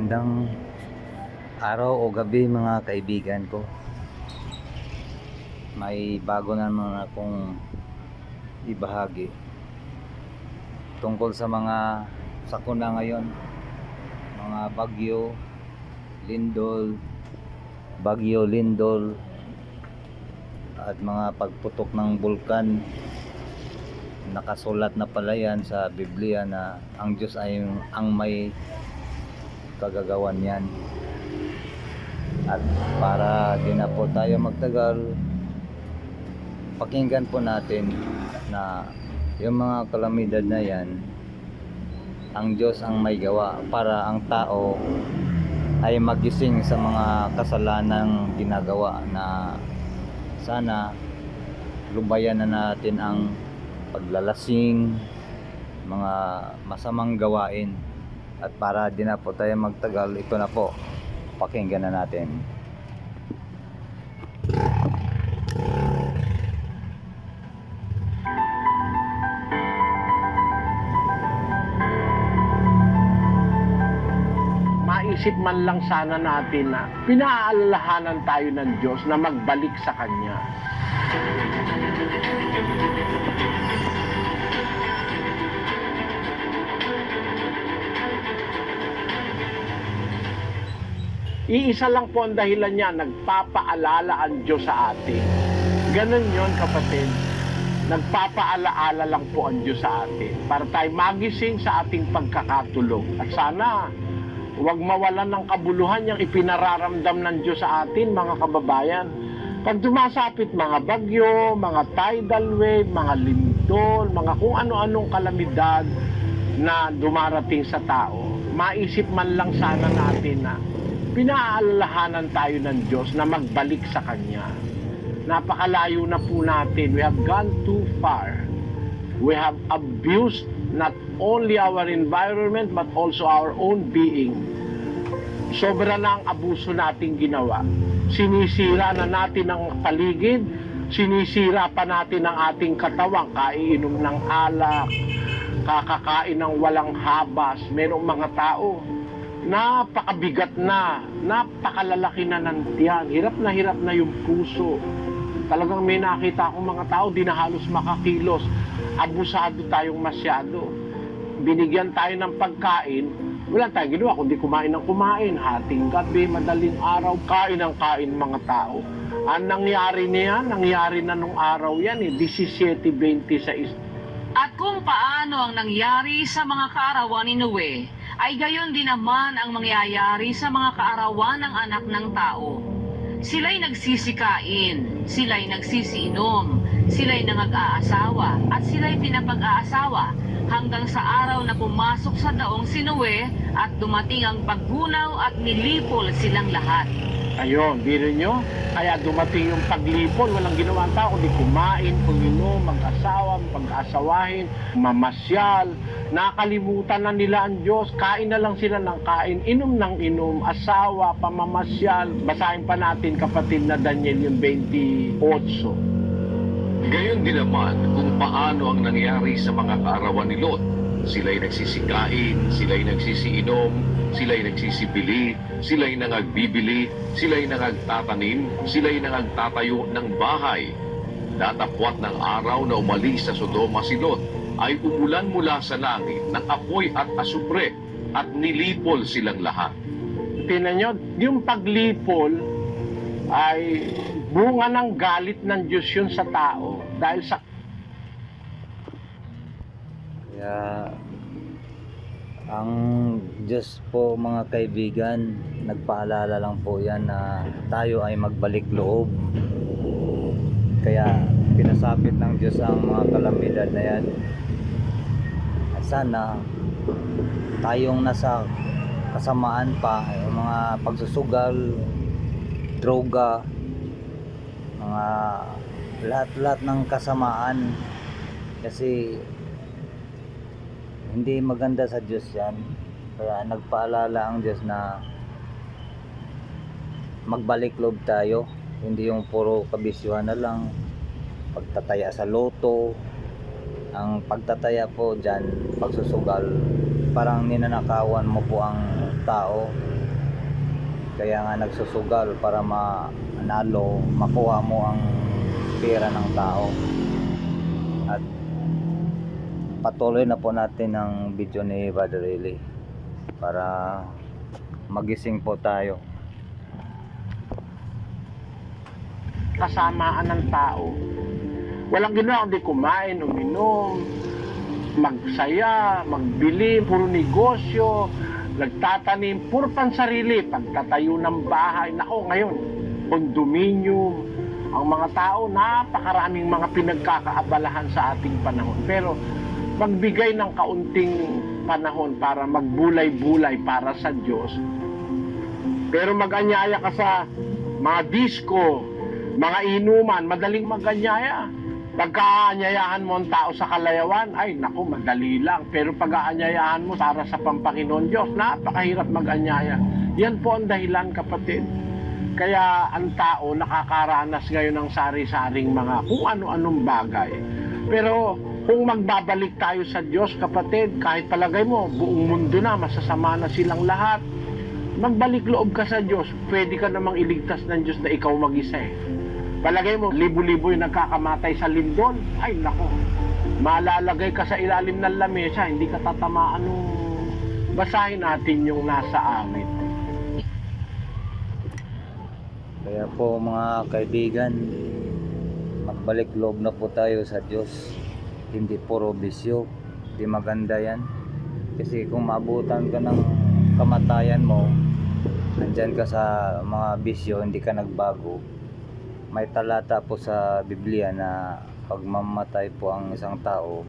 Magandang araw o gabi mga kaibigan ko. May bago na naman akong ibahagi tungkol sa mga sakuna ngayon, mga bagyo lindol at mga pagputok ng bulkan. Nakasulat na pala yan sa Biblia na ang Diyos ay ang may kagagawan yan. At para di na po tayo magtagal, pakinggan po natin na yung mga kalamidad na yan, ang Diyos ang may gawa para ang tao ay magising sa mga kasalanang ginagawa, na sana lubayan na natin ang paglalasing, mga masamang gawain. At para di na po tayo magtagal, ito na po, pakinggan na natin. Maisip man lang sana natin na pinaalalahanan tayo ng Diyos na magbalik sa Kanya. Iisa lang po ang dahilan niya, nagpapaalala ang Diyos sa atin. Ganon yon, kapatid. Nagpapaalaala lang po ang Diyos sa atin para tayo magising sa ating pagkakatulog. At sana huwag mawalan ng kabuluhan yung ipinararamdam ng Diyos sa atin, mga kababayan. Pag dumasapit mga bagyo, mga tidal wave, mga lindol, mga kung ano-anong kalamidad na dumarating sa tao, maisip man lang sana natin na pinaalalahanan tayo ng Diyos na magbalik sa Kanya. Napakalayo na po natin. We have gone too far. We have abused not only our environment but also our own being. Sobra na ang abuso nating ginawa. Sinisira na natin ang paligid, sinisira pa natin ang ating katawan, kaiinom ng alak, kakakain ng walang habas. Merong mga tao, napakabigat na, napakalalaki na ng tiyan, hirap na yung puso. Talagang may nakita akong mga tao, di na halos makakilos. Abusado tayong masyado. Binigyan tayo ng pagkain, wala tayong ginawa kundi kumain ng kumain. Hating gabi, madaling araw, kain ng kain mga tao. Ang nangyari niyan, nangyari na nung araw yan, 17:26. At kung paano ang nangyari sa mga kaarawan ni Noe, ay gayon din naman ang mangyayari sa mga kaarawan ng anak ng tao. Sila'y nagsisikain, sila'y nagsisiinom, sila'y nangag-aasawa, at sila'y pinapag-aasawa, hanggang sa araw na pumasok sa daong si Noe at dumating ang paggunaw at nilipol silang lahat. Ayun, biro nyo, kaya dumating yung paglipol, walang ginawa ang tao, kundi kumain, puminom, mag-asawa, pag-asawahin, mamasyal, nakalimutan na nila ang Diyos, kain na lang sila ng kain, inom ng inom, asawa, pamamasyal. Basahin pa natin, kapatid, na Daniel yung 28. Gayon din naman kung paano ang nangyari sa mga kaarawan ni Lot. Sila'y nagsisikain, sila'y nagsisiinom, sila'y nagsisibili, sila'y nangagbibili, sila'y nangagtatanim, sila'y nangagtatayo ng bahay. Datapwat ng araw na umalis sa Sodoma si Lot, ay umulan mula sa langit ng apoy at asupre, at nilipol silang lahat. Tingnan nyo, yung paglipol ay bunga ng galit ng Diyos yun sa tao. Dahil sa Kaya ang Diyos po mga kaibigan, nagpaalala lang po yan na tayo ay magbalik loob. Kaya pinasapit ng Diyos ang mga kalamidad na yan. At sana tayong nasa kasamaan pa, yung mga pagsusugal, droga, mga lahat-lahat ng kasamaan, kasi hindi maganda sa Diyos yan. Kaya nagpaalala ang Diyos na magbalik loob tayo, hindi yung puro kabisyuhan na lang, pagtataya sa loto. Ang pagtataya po dyan, pagsusugal, parang ninanakawan mo po ang tao. Kaya nga nagsusugal para manalo, makuha mo ang pera ng tao. At patuloy na po natin ang video ni Brother Eli para magising po tayo. Kasamaan ng tao. Walang ginawa kundi kumain, uminom, magsaya, magbili, puro negosyo, nagtatanim, puro pansarili, pagtatayo ng bahay. Nako, ngayon, condominium, ang mga tao, napakaraming mga pinagkakaabalahan sa ating panahon. Pero magbigay ng kaunting panahon para magbulay-bulay para sa Diyos. Pero mag-anyaya ka sa mga disco, mga inuman, madaling mag-anyaya. Pagka-aanyayahan mo ang tao sa kalayawan, ay naku, madali lang. Pero pag-aanyayahan mo para sa pampanginoon Diyos, napakahirap mag-anyaya. Yan po ang dahilan, kapatid. Kaya ang tao nakakaranas ngayon ng sari-saring mga kung ano-anong bagay. Pero kung magbabalik tayo sa Diyos, kapatid, kahit palagay mo, buong mundo na, masasama na silang lahat, magbalik loob ka sa Diyos, pwede ka namang iligtas ng Diyos na ikaw mag-isa eh. Palagay mo, libo-libo yung nagkakamatay sa lindol, ay nako, malalagay ka sa ilalim ng lamesa, hindi ka tatamaan nung... Basahin natin yung nasa awit. Kaya po mga kaibigan, magbalik loob na po tayo sa Diyos. Hindi puro bisyo, hindi maganda yan. Kasi kung maabutan ka ng kamatayan mo, nandyan ka sa mga bisyo, hindi ka nagbago. May talata po sa Biblia na pag mamatay po ang isang tao,